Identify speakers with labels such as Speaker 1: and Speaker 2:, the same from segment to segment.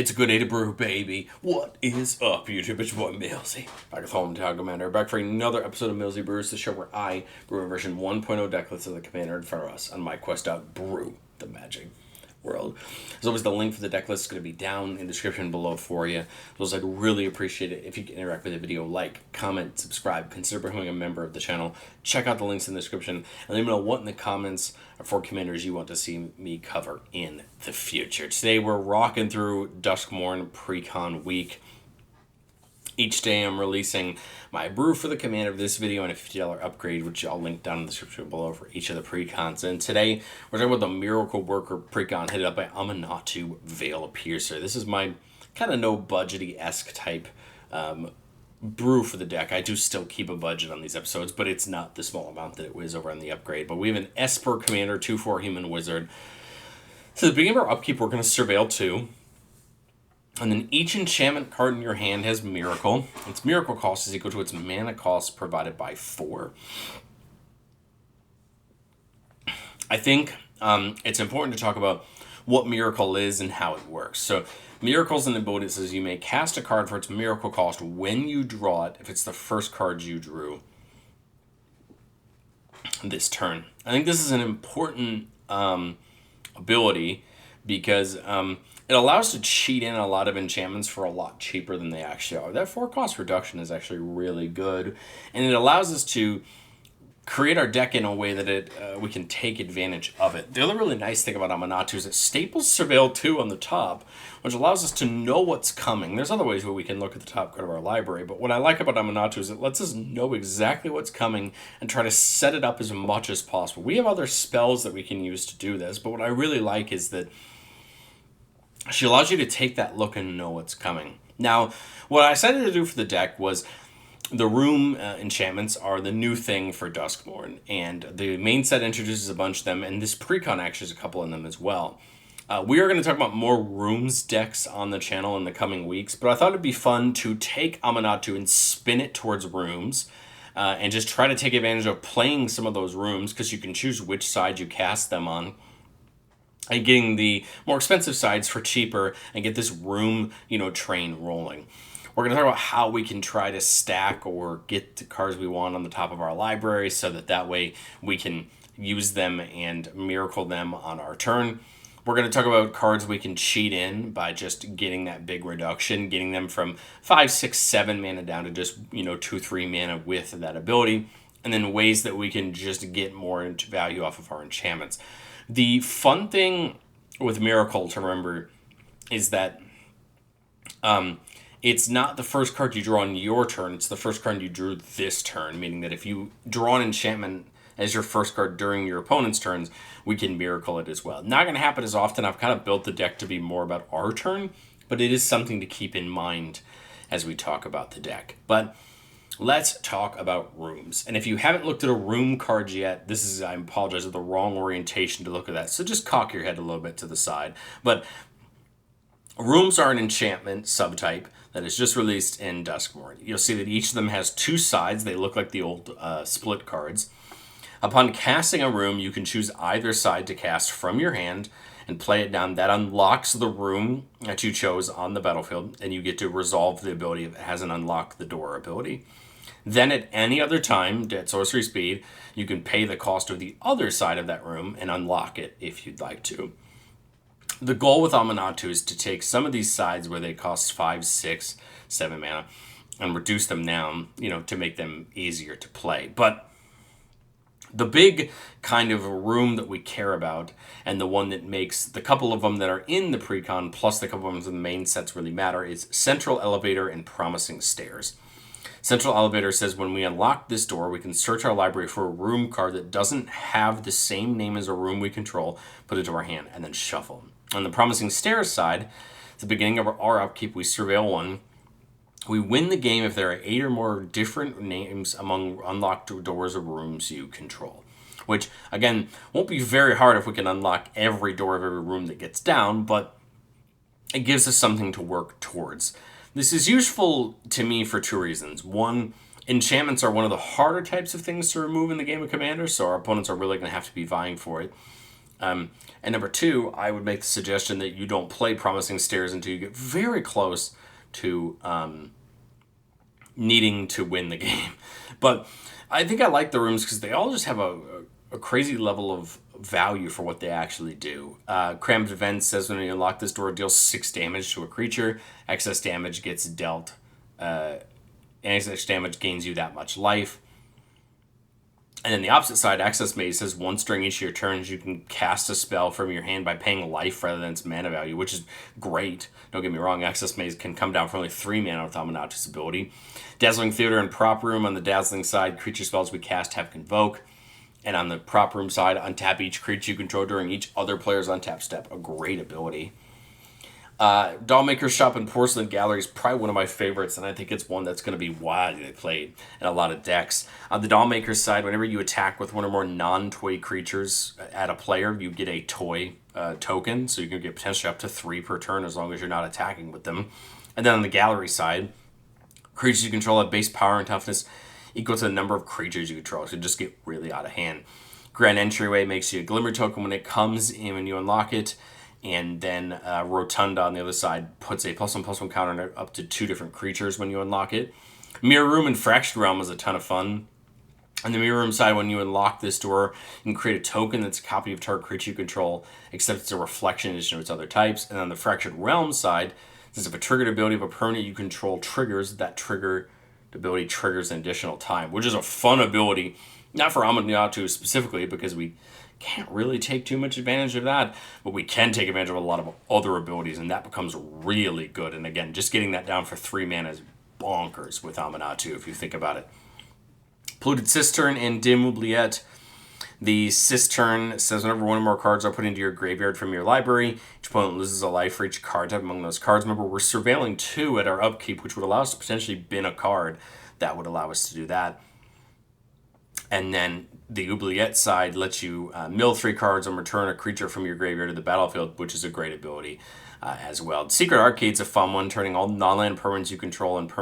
Speaker 1: It's a good day to brew, baby. What is up, YouTube? It's your boy, Millsy. Back with Hometown Commander. Back for another episode of Millsy Brews, the show where I brew a version 1.0 deck lists of the Commander in front of us on my quest out brew the Magic world. As always, the link for the deck list is going to be down in the description below for you. Those I'd really appreciate it if you can interact with the video, like, comment, subscribe, consider becoming a member of the channel. Check out the links in the description, and let me know what in the comments for commanders you want to see me cover in the future. Today we're rocking through Duskmorn Pre-Con week. Each day I'm releasing my brew for the commander of this video and a $50 upgrade, which I'll link down in the description below for each of the precons. And today we're talking about the Miracle Worker precon headed up by Aminatou Veil Piercer. This is my kind of no budgety-esque type brew for the deck. I do still keep a budget on these episodes, but it's not the small amount that it was over on the upgrade. But we have an Esper Commander, 2/4 Human Wizard. So at the beginning of our upkeep, we're going to Surveil 2. And then each enchantment card in your hand has Miracle. Its Miracle cost is equal to its mana cost provided by 4. I think it's important to talk about what Miracle is and how it works. So Miracle's an ability that says you may cast a card for its Miracle cost when you draw it, if it's the first card you drew this turn. I think this is an important ability because it allows to cheat in a lot of enchantments for a lot cheaper than they actually are. That 4 cost reduction is actually really good, and it allows us to create our deck in a way that we can take advantage of it. The other really nice thing about Aminatou is it staples Surveil 2 on the top, which allows us to know what's coming. There's other ways where we can look at the top card of our library, but what I like about Aminatou is it lets us know exactly what's coming and try to set it up as much as possible. We have other spells that we can use to do this, but what I really like is that she allows you to take that look and know what's coming. Now, what I decided to do for the deck was the room enchantments are the new thing for Duskmorn, and the main set introduces a bunch of them, and this precon actually has a couple of them as well. We are going to talk about more rooms decks on the channel in the coming weeks, but I thought it'd be fun to take Aminatou and spin it towards rooms, and just try to take advantage of playing some of those rooms, because you can choose which side you cast them on, and getting the more expensive sides for cheaper and get this room, train rolling. We're going to talk about how we can try to stack or get the cards we want on the top of our library so that way we can use them and miracle them on our turn. We're going to talk about cards we can cheat in by just getting that big reduction, getting them from 5, 6, 7 mana down to just, 2, 3 mana with that ability, and then ways that we can just get more value off of our enchantments. The fun thing with Miracle to remember is that it's not the first card you draw on your turn, it's the first card you drew this turn, meaning that if you draw an enchantment as your first card during your opponent's turns, we can Miracle it as well. Not going to happen as often. I've kind of built the deck to be more about our turn, but it is something to keep in mind as we talk about the deck. But let's talk about rooms. And if you haven't looked at a room card yet, I apologize, the wrong orientation to look at that. So just cock your head a little bit to the side. But rooms are an enchantment subtype that is just released in Duskmorn. You'll see that each of them has 2 sides. They look like the old split cards. Upon casting a room, you can choose either side to cast from your hand and play it down. That unlocks the room that you chose on the battlefield, and you get to resolve the ability if it has an unlock the door ability. Then at any other time, at sorcery speed, you can pay the cost of the other side of that room and unlock it if you'd like to. The goal with Aminatou is to take some of these sides where they cost 5, 6, 7 mana and reduce them down, to make them easier to play. But the big kind of room that we care about, and the one that makes the couple of them that are in the precon plus the couple of them in the main sets really matter, is Central Elevator and Promising Stairs. Central Elevator says when we unlock this door, we can search our library for a room card that doesn't have the same name as a room we control, put it to our hand, and then shuffle. On the Promising Stairs side, at the beginning of our upkeep, we Surveil 1. We win the game if there are 8 or more different names among unlocked doors or rooms you control. Which, again, won't be very hard if we can unlock every door of every room that gets down, but it gives us something to work towards. This is useful to me for 2 reasons. One, enchantments are one of the harder types of things to remove in the game of Commander, so our opponents are really going to have to be vying for it. And number two, I would make the suggestion that you don't play Promising Stairs until you get very close to needing to win the game. But I think I like the rooms because they all just have a crazy level of value for what they actually do. Crammed Event says when you unlock this door, it deals 6 damage to a creature. Excess damage gets dealt. Excess damage gains you that much life. And then the opposite side, Access Maze, says once during each of your turns, you can cast a spell from your hand by paying life rather than its mana value, which is great. Don't get me wrong, Access Maze can come down for only 3 mana with Aminatou's ability. Dazzling Theater and Prop Room on the Dazzling side, creature spells we cast have Convoke. And on the Prop Room side, untap each creature you control during each other player's untap step. A great ability. Dollmaker's Shop and Porcelain Gallery is probably one of my favorites, and I think it's one that's going to be widely played in a lot of decks. On the Dollmaker's side, whenever you attack with one or more non-toy creatures at a player, you get a toy token, so you can get potentially up to 3 per turn as long as you're not attacking with them. And then on the Gallery side, creatures you control have base power and toughness equal to the number of creatures you control, so just get really out of hand. Grand Entryway makes you a Glimmer token when it comes in when you unlock it. And then Rotunda on the other side puts a +1/+1 counter up to 2 different creatures when you unlock it. Mirror Room and Fractured Realm is a ton of fun. On the Mirror Room side, when you unlock this door, you can create a token that's a copy of target creature you control, except it's a reflection edition of its other types. And on the Fractured Realm side, since if a triggered ability of a permanent you control triggers, that trigger ability triggers an additional time, which is a fun ability, not for Aminatou specifically, because we can't really take too much advantage of that, but we can take advantage of a lot of other abilities, and that becomes really good. And again, just getting that down for 3 mana is bonkers with Aminatou, if you think about it. Polluted Cistern and Dim Oubliette. The Cistern says whenever one or more cards are put into your graveyard from your library, each opponent loses a life for each card type among those cards. Remember, we're surveilling 2 at our upkeep, which would allow us to potentially bin a card. That would allow us to do that. And then the Oubliette side lets you mill 3 cards and return a creature from your graveyard to the battlefield, which is a great ability as well. Secret Arcade's a fun one, turning all non-land permanents you control and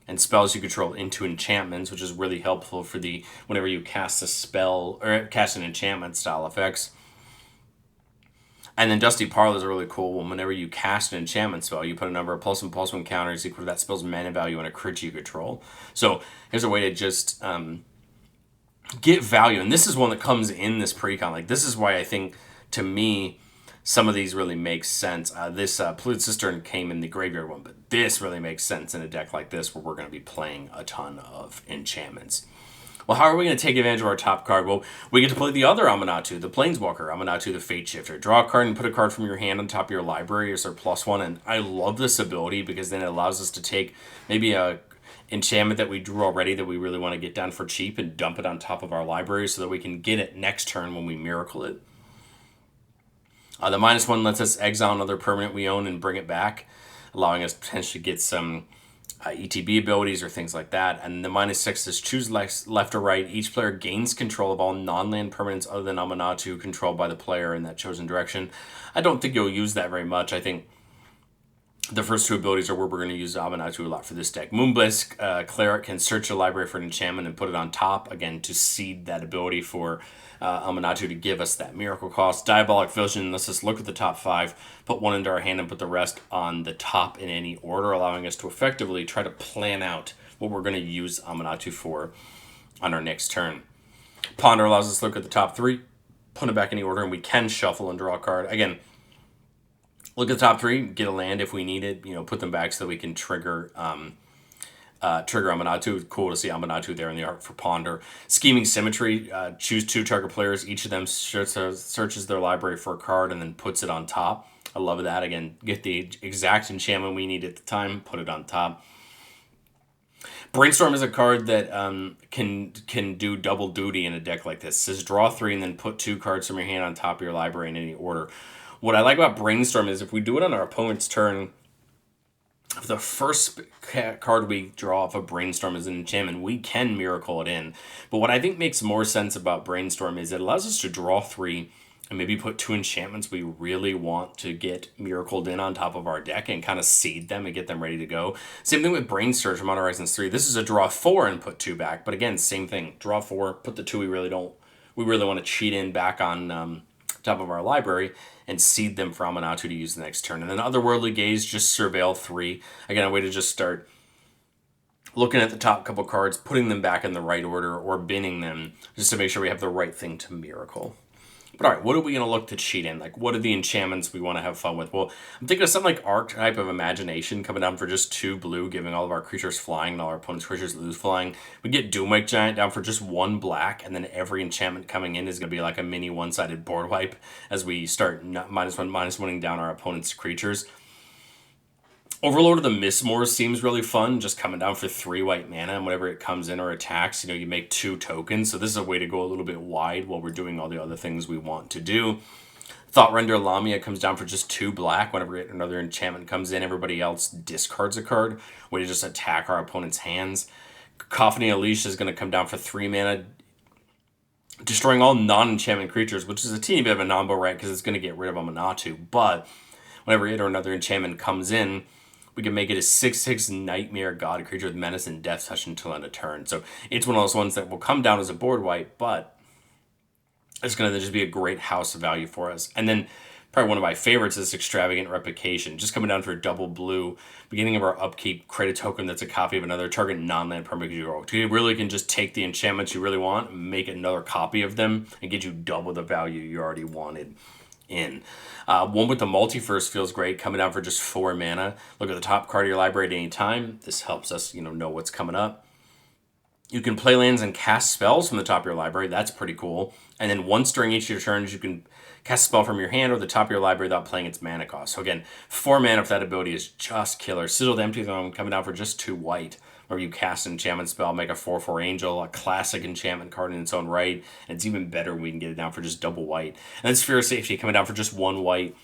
Speaker 1: and spells you control into enchantments, which is really helpful for the whenever you cast a spell or cast an enchantment style effects. And then Dusty Parlor is a really cool one. Whenever you cast an enchantment spell, you put a number of +1/+1 counters equal to that spell's mana value on a creature you control. So here's a way to just get value. And this is one that comes in this precon. Like, this is why I think, to me, some of these really make sense. This Polluted Cistern came in the graveyard one, but this really makes sense in a deck like this where we're going to be playing a ton of enchantments. Well, how are we going to take advantage of our top card? Well, we get to play the other Aminatou, the Planeswalker, Aminatou the Fate Shifter. Draw a card and put a card from your hand on top of your library as our +1. And I love this ability because then it allows us to take maybe a enchantment that we drew already that we really want to get down for cheap and dump it on top of our library so that we can get it next turn when we miracle it. The -1 lets us exile another permanent we own and bring it back, allowing us to potentially get some ETB abilities or things like that. And the -6 is choose left or right. Each player gains control of all non-land permanents other than Aminatou controlled by the player in that chosen direction. I don't think you'll use that very much. I think the first 2 abilities are where we're going to use Aminatou a lot for this deck. Moonblisk Cleric can search a library for an enchantment and put it on top, again, to seed that ability for Aminatou to give us that miracle cost. Diabolic Vision lets us look at the top 5, put 1 into our hand, and put the rest on the top in any order, allowing us to effectively try to plan out what we're going to use Aminatou for on our next turn. Ponder allows us to look at the top 3, put it back in any order, and we can shuffle and draw a card. Again, look at the top 3, get a land if we need it, put them back so that we can trigger Aminatou. Cool to see Aminatou there in the art for Ponder. Scheming Symmetry, choose 2 target players. Each of them searches their library for a card and then puts it on top. I love that. Again, get the exact enchantment we need at the time, put it on top. Brainstorm is a card that can do double duty in a deck like this. It says draw 3 and then put 2 cards from your hand on top of your library in any order. What I like about Brainstorm is if we do it on our opponent's turn, if the first card we draw off of Brainstorm is an enchantment, we can miracle it in. But what I think makes more sense about Brainstorm is it allows us to draw 3 and maybe put 2 enchantments we really want to get miracled in on top of our deck and kind of seed them and get them ready to go. Same thing with Brain Surge from Modern Horizons 3. This is a draw 4 and put 2 back. But again, same thing. Draw 4, put the 2 we really don't we really want to cheat in back on top of our library and seed them for Aminatou to use the next turn. And then Otherworldly Gaze, just surveil 3. Again, a way to just start looking at the top couple cards, putting them back in the right order, or binning them, just to make sure we have the right thing to Miracle. But all right, what are we going to look to cheat in? Like, what are the enchantments we want to have fun with? Well, I'm thinking of something like Archetype of Imagination coming down for just 2 blue, giving all of our creatures flying and all our opponent's creatures lose flying. We get Doomwake Giant down for just 1 black, and then every enchantment coming in is going to be like a mini one-sided board wipe as we start -1/-1ing down our opponent's creatures. Overlord of the Mistmoors seems really fun, just coming down for 3 white mana, and whenever it comes in or attacks, you make 2 tokens. So this is a way to go a little bit wide while we're doing all the other things we want to do. Thoughtrender Lamia comes down for just 2 black. Whenever another enchantment comes in, everybody else discards a card. Way to just attack our opponent's hands. Cacophony Unleashed is going to come down for 3 mana, destroying all non-enchantment creatures, which is a teeny bit of a non-bo, right? Because it's going to get rid of Aminatou. But whenever it or another enchantment comes in, we can make it a 6/6 Nightmare God creature with menace and death touch until end of turn. So it's one of those ones that will come down as a board wipe, but it's going to just be a great house value for us. And then probably one of my favorites is Extravagant Replication. Just coming down for double blue. Beginning of our upkeep, create a token that's a copy of another target non-land permanent you roll. You really can just take the enchantments you really want, make another copy of them, and get you double the value you already wanted in. One with the Multiverse feels great, coming down for just 4 mana. Look at the top card of your library at any time. This helps us, know what's coming up. You can play lands and cast spells from the top of your library. That's pretty cool. And then once during each of your turns, you can cast a spell from your hand or the top of your library without playing its mana cost. So again, 4 mana for that ability is just killer. Sigiled Empty Throne coming down for just 2 white. Where you cast an enchantment spell, make a 4/4 angel, a classic enchantment card in its own right, and it's even better when we can get it down for just double white. And then Sphere of Safety coming down for just 1 white.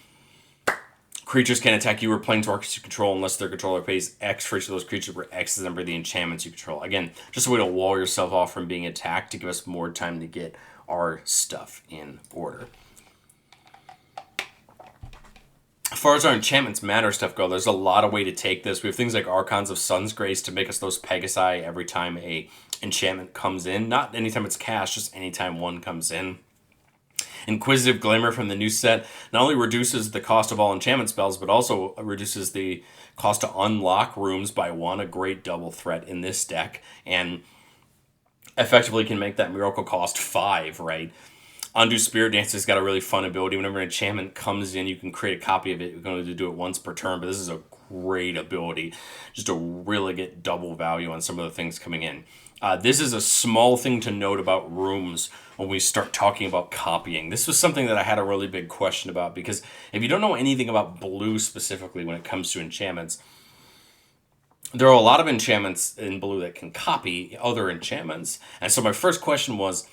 Speaker 1: Creatures can attack you or planeswalkers you control unless their controller pays X for each of those creatures, where X is the number of the enchantments you control. Again, just a way to wall yourself off from being attacked to give us more time to get our stuff in order. As far as our enchantments matter stuff go, there's a lot of way to take this. We have things like Archons of Sun's Grace to make us those Pegasi every time a enchantment comes in. Not anytime it's cast, just anytime one comes in. Inquisitive Glimmer from the new set not only reduces the cost of all enchantment spells, but also reduces the cost to unlock rooms by 1, a great double threat in this deck, and effectively can make that miracle cost 5, right? Undo Spirit Dancer's got a really fun ability. Whenever an enchantment comes in, you can create a copy of it. You're going to do it once per turn, but this is a great ability just to really get double value on some of the things coming in. This is a small thing to note about rooms when we start talking about copying. This was something that I had a really big question about, because if you don't know anything about blue specifically when it comes to enchantments, there are a lot of enchantments in blue that can copy other enchantments. And so my first question was,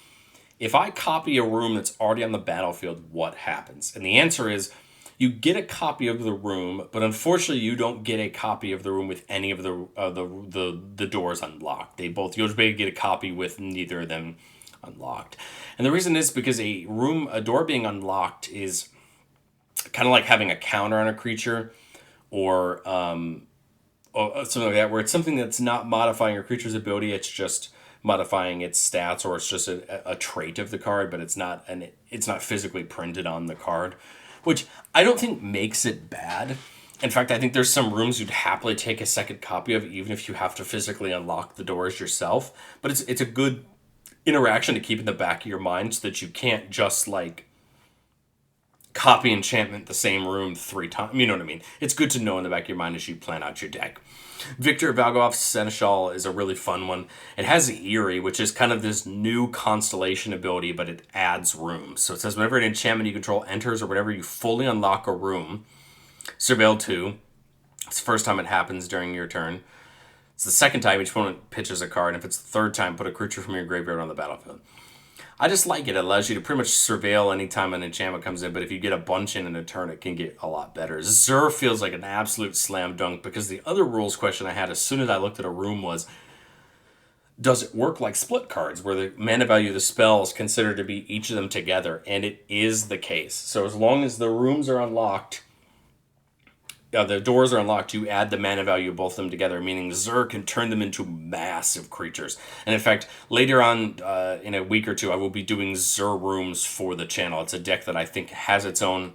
Speaker 1: if I copy a room that's already on the battlefield, what happens? And the answer is, you get a copy of the room, but unfortunately you don't get a copy of the room with any of the doors unlocked. You'll just get a copy with neither of them unlocked. And the reason is because a door being unlocked is kind of like having a counter on a creature, or something like that, where it's something that's not modifying your creature's ability, it's just modifying its stats, or it's just a trait of the card, but it's not physically printed on the card, which I don't think makes it bad. In fact, I think there's some rooms you'd happily take a second copy of, even if you have to physically unlock the doors yourself. But it's a good interaction to keep in the back of your mind, so that you can't just copy enchantment the same room 3 times. You know what I mean? It's good to know in the back of your mind as you plan out your deck. Victor Valgoff's Seneschal is a really fun one. It has Eerie, which is kind of this new constellation ability, but it adds rooms. So it says whenever an enchantment you control enters, or whenever you fully unlock a room, surveil 2. It's the first time it happens during your turn. It's the second time each opponent pitches a card, and if it's the third time, put a creature from your graveyard on the battlefield. I just like it. It allows you to pretty much surveil anytime an enchantment comes in, but if you get a bunch in a turn, it can get a lot better. Zur feels like an absolute slam dunk, because the other rules question I had as soon as I looked at a room was, does it work like split cards, where the mana value of the spell is considered to be each of them together? And it is the case. So as long as the rooms are unlocked, the doors are unlocked, you add the mana value of both of them together, meaning Zur can turn them into massive creatures. And in fact, later on in a week or two, I will be doing Zur rooms for the channel. It's a deck that I think has its own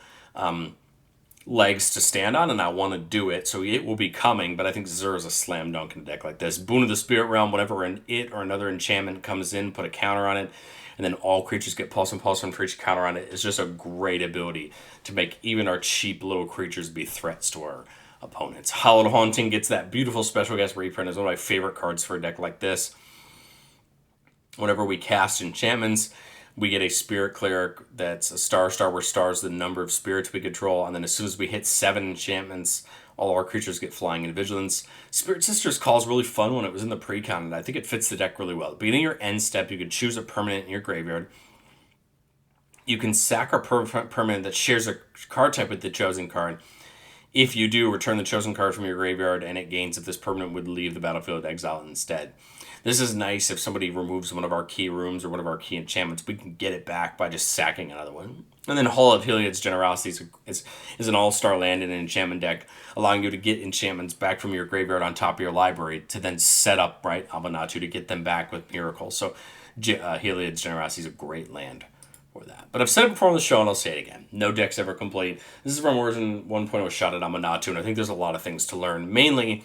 Speaker 1: legs to stand on, and I want to do it, so it will be coming. But I think Zur is a slam dunk in a deck like this. Boon of the Spirit Realm, whenever it or another enchantment comes in, put a counter on it, and then all creatures get plus and plus one for each counter on it. It's just a great ability to make even our cheap little creatures be threats to our opponents. Hallowed Haunting gets that beautiful special guest reprint. Is one of my favorite cards for a deck like this. Whenever we cast enchantments, we get a Spirit Cleric that's a star, where star is the number of spirits we control. And then as soon as we hit 7 enchantments, all our creatures get flying and vigilance. Spirit Sister's Call is really fun when it was in the pre-con, and I think it fits the deck really well. At the beginning of your end step, you can choose a permanent in your graveyard. You can sack a permanent that shares a card type with the chosen card. If you do, return the chosen card from your graveyard, and it gains if this permanent would leave the battlefield, exile it instead. This is nice if somebody removes one of our key rooms or one of our key enchantments. We can get it back by just sacking another one. And then Hall of Heliod's Generosity is an all-star land in an enchantment deck, allowing you to get enchantments back from your graveyard on top of your library to then set up, right, Aminatou to get them back with Miracle. So Heliod's Generosity is a great land for that. But I've said it before on the show, and I'll say it again. No deck's ever complete. This is from version 1.0 shot at Aminatou, and I think there's a lot of things to learn. Mainly,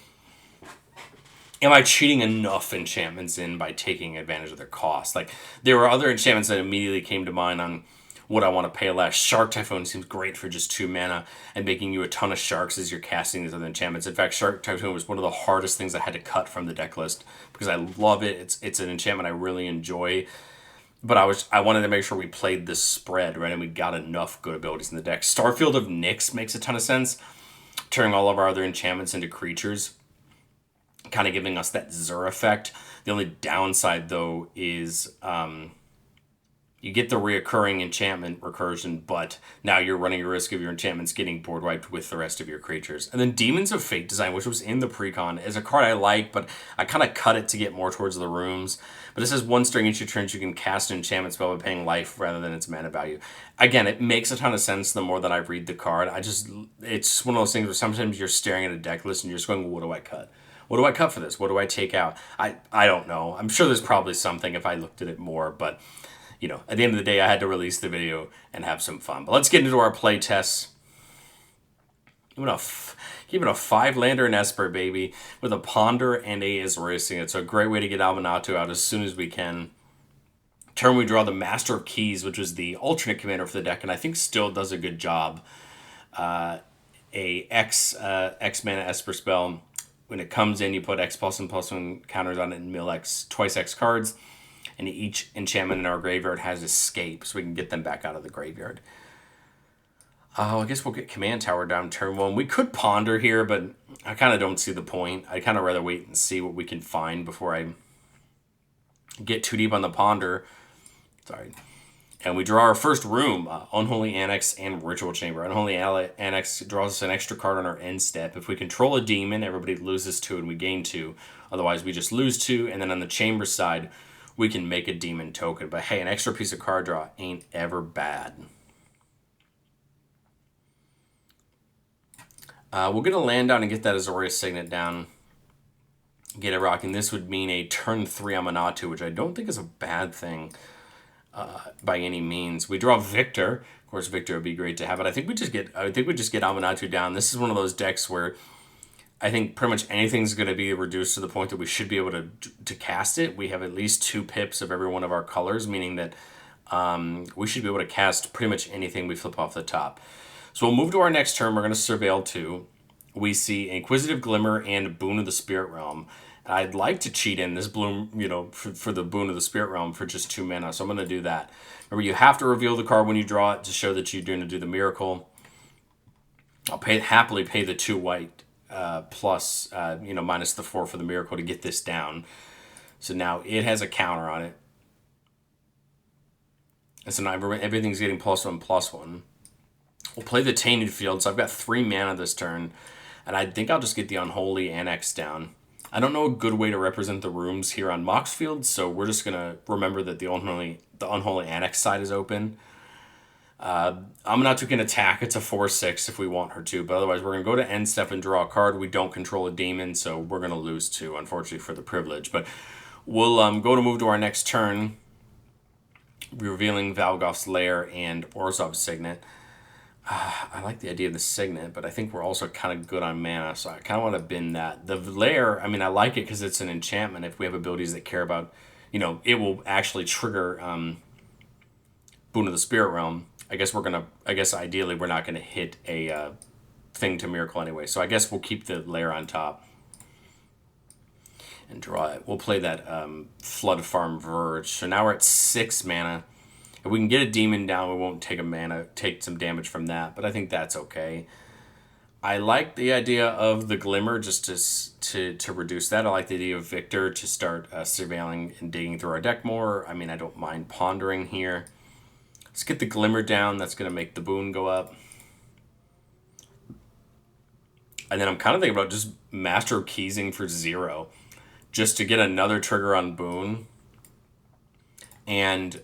Speaker 1: am I cheating enough enchantments in by taking advantage of their cost? Like, there were other enchantments that immediately came to mind on what I want to pay less. Shark Typhoon seems great for just 2 mana and making you a ton of sharks as you're casting these other enchantments. In fact, Shark Typhoon was one of the hardest things I had to cut from the deck list because I love it. It's an enchantment I really enjoy. But I wanted to make sure we played this spread, right? And we got enough good abilities in the deck. Starfield of Nyx makes a ton of sense. Turning all of our other enchantments into creatures, kind of giving us that Zur effect. The only downside, though, is you get the reoccurring enchantment recursion, but now you're running a risk of your enchantments getting board wiped with the rest of your creatures. And then Demons of Fate Design, which was in the precon, is a card I like, but I kind of cut it to get more towards the rooms. But it says 1 string each of your turns you can cast an enchantment spell by paying life rather than its mana value. Again, it makes a ton of sense the more that I read the card. It's one of those things where sometimes you're staring at a deck list and you're just going, what do I cut? What do I cut for this? What do I take out? I don't know. I'm sure there's probably something if I looked at it more, but you know, at the end of the day, I had to release the video and have some fun. But let's get into our play tests. Even a 5-lander in Esper, baby, with a Ponder and a Azorius Signet. It's a great way to get Aminatou out as soon as we can. Turn, we draw the Master of Keys, which was the alternate commander for the deck, and I think still does a good job. A X mana Esper spell. When it comes in, you put X plus and plus 1 counters on it and mill twice X cards. And each enchantment in our graveyard has escape, so we can get them back out of the graveyard. I guess we'll get Command Tower down turn 1. We could Ponder here, but I kind of don't see the point. I'd kind of rather wait and see what we can find before I get too deep on the Ponder. Sorry. And we draw our first room, Unholy Annex and Ritual Chamber. Unholy Annex draws us an extra card on our end step. If we control a demon, everybody loses 2 and we gain 2. Otherwise, we just lose 2. And then on the Chamber side, we can make a demon token. But hey, an extra piece of card draw ain't ever bad. We'll get a land down and get that Azorius Signet down. Get it rocking. This would mean a turn 3 Aminatou, which I don't think is a bad thing by any means. We draw Victor. Of course, Victor would be great to have, but I think we just get Aminatou down. This is one of those decks where I think pretty much anything's going to be reduced to the point that we should be able to cast it. We have at least 2 pips of every one of our colors, meaning that we should be able to cast pretty much anything we flip off the top. So we'll move to our next turn. We're going to Surveil 2. We see Inquisitive Glimmer and Boon of the Spirit Realm. I'd like to cheat in this bloom, for the Boon of the Spirit Realm for just 2 mana, so I'm going to do that. Remember, you have to reveal the card when you draw it to show that you're going to do the miracle. I'll happily pay the 2 white plus, minus the 4 for the miracle to get this down. So now it has a counter on it. And so now everything's getting +1/+1. We'll play the Tainted Field, so I've got 3 mana this turn. And I think I'll just get the Unholy Annex down. I don't know a good way to represent the rooms here on Moxfield, so we're just going to remember that the Unholy Annex side is open. Aminatou can attack. It's a 4/6 if we want her to, but otherwise we're going to go to end step and draw a card. We don't control a demon, so we're going to lose 2, unfortunately, for the privilege. But we'll go to move to our next turn, revealing Valgoth's Lair and Orzhov's Signet. I like the idea of the Signet, but I think we're also kind of good on mana, so I kind of want to bin that. The Lair, I mean, I like it because it's an enchantment. If we have abilities that care about, it will actually trigger Boon of the Spirit Realm. I guess ideally we're not gonna hit a thing to miracle anyway. So I guess we'll keep the Lair on top and draw it. We'll play that Flood Farm Verge. So now we're at 6 mana. If we can get a demon down, we won't take some damage from that, but I think that's okay. I like the idea of the Glimmer just to reduce that. I like the idea of Victor to start surveilling and digging through our deck more. I mean, I don't mind pondering here. Let's get the Glimmer down. That's going to make the boon go up. And then I'm kind of thinking about just Master Keysing for 0. Just to get another trigger on boon. And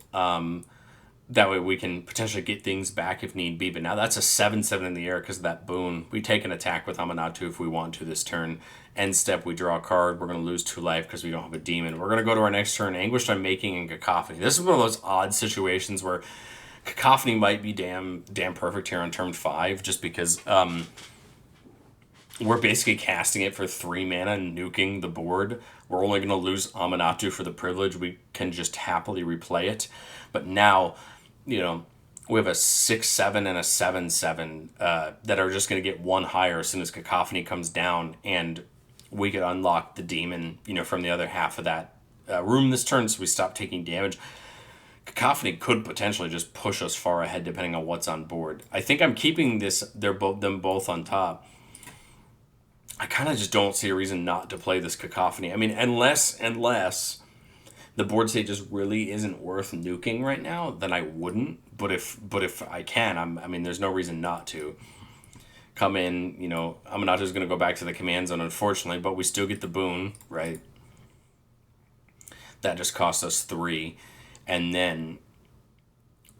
Speaker 1: that way we can potentially get things back if need be. But now that's a 7/7 in the air because of that boon. We take an attack with Aminatou if we want to this turn. End step, we draw a card. We're going to lose 2 life because we don't have a demon. We're going to go to our next turn, Anguished Unmaking and Cacophony. This is one of those odd situations where Cacophony might be damn perfect here on turn 5 just because we're basically casting it for 3 mana and nuking the board. We're only going to lose Aminatou for the privilege. We can just happily replay it. But now, we have a 6/7 and a 7/7 that are just going to get 1 higher as soon as Cacophony comes down, and we could unlock the demon, from the other half of that room this turn, so we stop taking damage. Cacophony could potentially just push us far ahead depending on what's on board. I think I'm keeping them both on top. I kind of just don't see a reason not to play this Cacophony. I mean, unless the board state just really isn't worth nuking right now, then I wouldn't. But if I can, there's no reason not to. Come in, Aminatou's going to go back to the command zone, unfortunately, but we still get the boon, right? That just cost us 3. And then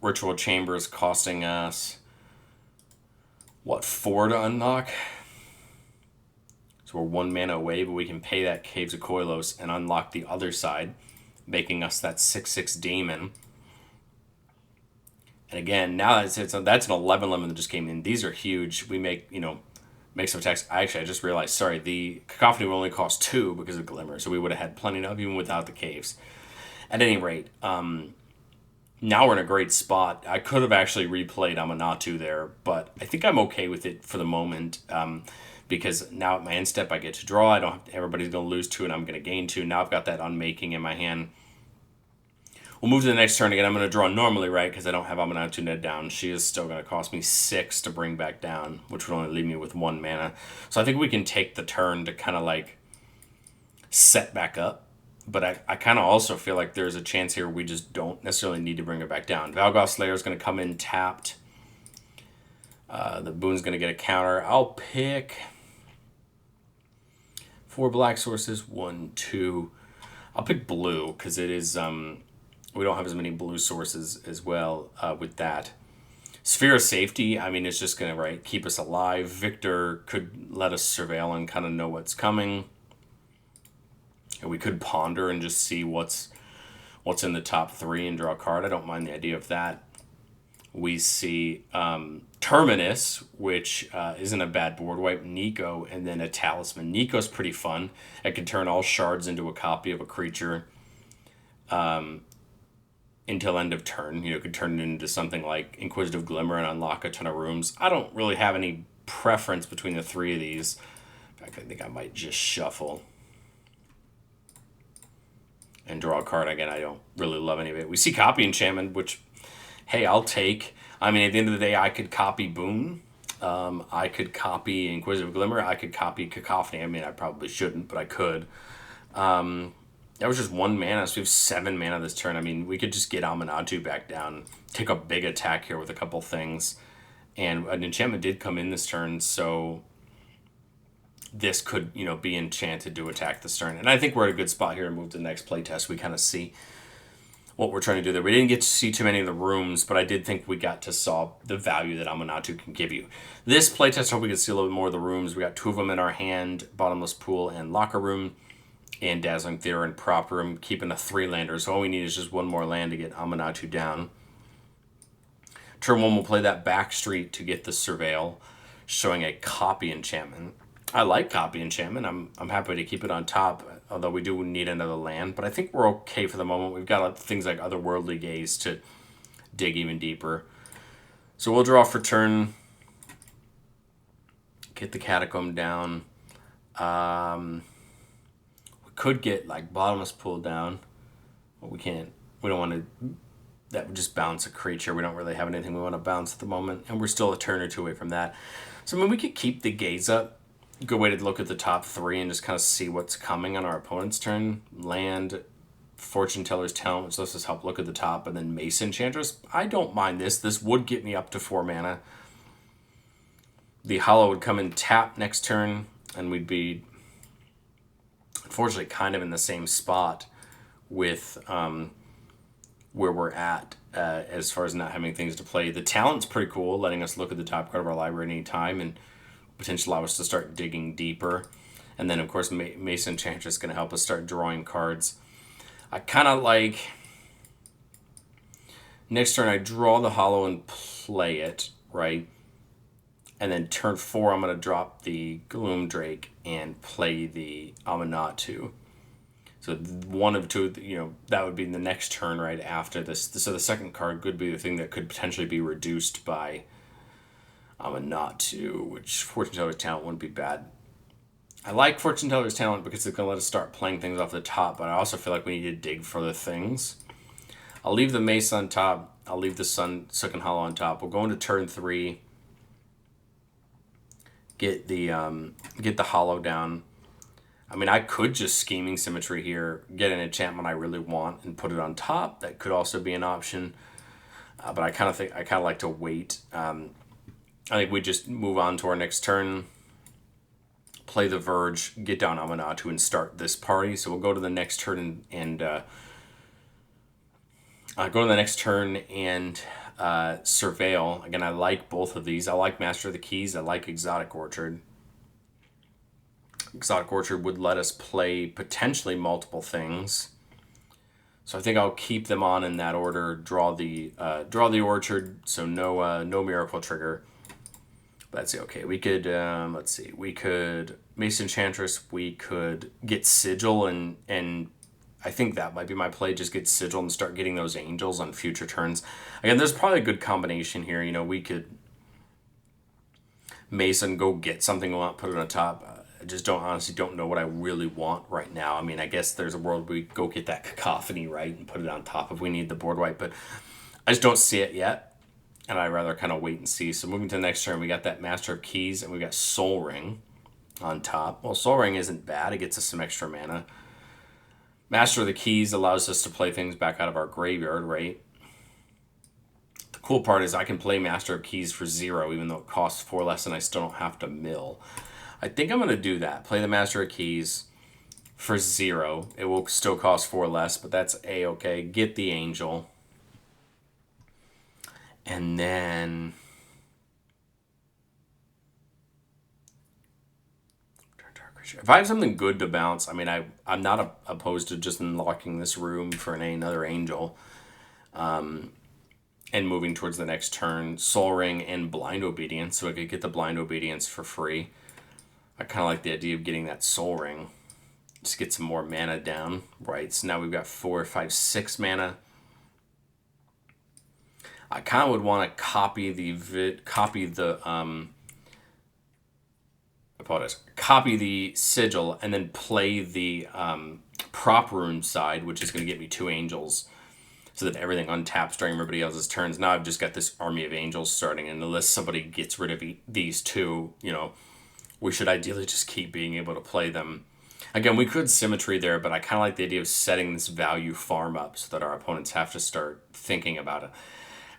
Speaker 1: Ritual Chamber is costing us, 4 to unlock? So we're 1 mana away, but we can pay that Caves of Koilos and unlock the other side, making us that 6/6 demon. And again, now that's an 11 lemon that just came in. These are huge. We make some attacks. I just realized, sorry, the Cacophony will only cost 2 because of Glimmer, so we would have had plenty of even without the caves. At any rate, now we're in a great spot. I could have actually replayed Aminatou there, but I think I'm okay with it for the moment. Because now at my end step I get to draw. Everybody's going to lose 2 and I'm going to gain 2. Now I've got that Unmaking in my hand. We'll move to the next turn again. I'm going to draw normally, right? Because I don't have Aminatou Ned down. She is still going to cost me 6 to bring back down, which would only leave me with 1 mana. So I think we can take the turn to kind of like set back up. But I kind of also feel like there's a chance here we just don't necessarily need to bring her back down. Valgoth's Lair is going to come in tapped. The boon's going to get a counter. I'll pick 4 black sources. 1, 2. I'll pick blue because it is... we don't have as many blue sources as well with that. Sphere of Safety, it's just going to keep us alive. Victor could let us surveil and kind of know what's coming. And we could ponder and just see what's in the top 3 and draw a card. I don't mind the idea of that. We see Terminus, which isn't a bad board wipe. Nico, and then a Talisman. Nico's pretty fun. It can turn all shards into a copy of a creature. Until end of turn. Could turn it into something like Inquisitive Glimmer and unlock a ton of rooms. I don't really have any preference between the 3 of these. In fact, I think I might just shuffle and draw a card again. I don't really love any of it. We see Copy Enchantment, which, hey, I'll take. At the end of the day, I could copy Boon. I could copy Inquisitive Glimmer. I could copy Cacophony. I probably shouldn't, but I could. That was just 1 mana, so we have 7 mana this turn. We could just get Aminatou back down, take a big attack here with a couple things. And an enchantment did come in this turn, so this could, be enchanted to attack this turn. And I think we're at a good spot here to move to the next playtest. We kind of see what we're trying to do there. We didn't get to see too many of the rooms, but I did think we got to saw the value that Aminatou can give you. This playtest, I hope we can see a little bit more of the rooms. We got 2 of them in our hand, Bottomless Pool and Locker Room, and Dazzling Theater and Prop Room, keeping a 3-lander. So all we need is just 1 more land to get Aminatou down. Turn 1, we'll play that Backstreet to get the Surveil, showing a Copy Enchantment. I like Copy Enchantment. I'm happy to keep it on top, although we do need another land. But I think we're okay for the moment. We've got things like Otherworldly Gaze to dig even deeper. So we'll draw for turn. Get the Catacomb down. We could get like Bottomless Pool down. But we can't. We don't want to. That would just bounce a creature. We don't really have anything we want to bounce at the moment. And we're still a turn or 2 away from that. So I mean, we could keep the Gaze up. Good way to look at the top 3 and just kind of see what's coming on our opponent's turn. Land, Fortune Teller's Talent, which lets us help look at the top, and then Mace Enchantress. I don't mind this. This would get me up to 4 mana. The Hollow would come in tap next turn, and we'd be, unfortunately, kind of in the same spot with where we're at as far as not having things to play. The Talent's pretty cool, letting us look at the top card of our library at any time, and potentially allow us to start digging deeper. And then, of course, Mace Enchantress is going to help us start drawing cards. I kind of like... Next turn, I draw the Hollow and play it, right? And then turn 4, I'm going to drop the Gloom Drake and play the Aminatou. So 1 of 2, you know, that would be the next turn right after this. So the second card could be the thing that could potentially be reduced by Aminatou, which Fortune Teller's Talent wouldn't be bad. I like Fortune Teller's Talent because it's going to let us start playing things off the top, but I also feel like we need to dig for the things. I'll leave the Mace on top. I'll leave the Silken Hollow on top. We'll go into turn 3. Get the Hollow down. I mean, I could just Scheming Symmetry here, get an enchantment I really want, and put it on top. That could also be an option. But I kind of like to wait. I think we just move on to our next turn, play the Verge, get down Aminatou, and start this party. So we'll go to the next turn and Surveil. Again, I like both of these. I like Master of the Keys. I like Exotic Orchard. Exotic Orchard would let us play potentially multiple things. So I think I'll keep them on in that order. Draw the Orchard, so no Miracle Trigger. Let's see, okay, we could, let's see, we could Mace Enchantress, we could get Sigil, and I think that might be my play, just get Sigil and start getting those Angels on future turns. Again, there's probably a good combination here, you know, we could Mace and go get something we want, put it on top. I just honestly don't know what I really want right now. I mean, I guess there's a world where we go get that Cacophony, right, and put it on top if we need the board wipe, but I just don't see it yet. And I'd rather kind of wait and see. So moving to the next turn, we got that Master of Keys, and we got Soul Ring on top. Well, Soul Ring isn't bad. It gets us some extra mana. Master of the Keys allows us to play things back out of our graveyard, right? The cool part is I can play Master of Keys for 0, even though it costs 4 less, and I still don't have to mill. I think I'm going to do that. Play the Master of Keys for 0. It will still cost 4 less, but that's A-okay. Get the Angel. And then if I have something good to bounce, I mean, I'm not opposed to just unlocking this room for another Angel and moving towards the next turn. Soul Ring and Blind Obedience, so I could get the Blind Obedience for free. I kind of like the idea of getting that Soul Ring. Just get some more mana down, right? So now we've got 4, 5, 6 mana. I kind of would want to copy the Sigil and then play the Prop Room side, which is going to get me 2 Angels, so that everything untaps during everybody else's turns. Now I've just got this army of Angels starting, and unless somebody gets rid of these 2, you know, we should ideally just keep being able to play them. Again, we could Symmetry there, but I kind of like the idea of setting this value farm up so that our opponents have to start thinking about it.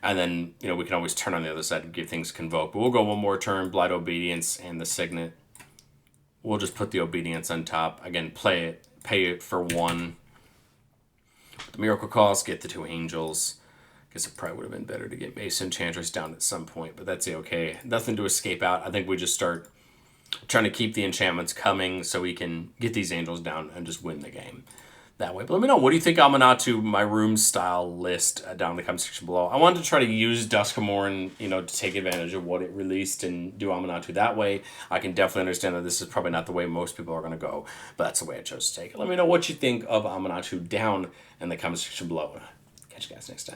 Speaker 1: And then, you know, we can always turn on the other side and give things Convoke. But we'll go one more turn, Blind Obedience and the Signet. We'll just put the Obedience on top. Again, pay it for 1. the Miracle Cost, get the 2 Angels. Guess it probably would have been better to get Mace Enchantress down at some point, but that's okay. Nothing to escape out. I think we just start trying to keep the enchantments coming so we can get these Angels down and just win the game that way. But let me know, what do you think Aminatou, my room style list, down in the comment section below. I wanted to try to use Duskmorn, to take advantage of what it released and do Aminatou that way. I can definitely understand that this is probably not the way most people are going to go, but that's the way I chose to take it. Let me know what you think of Aminatou down in the comment section below. Catch you guys next time.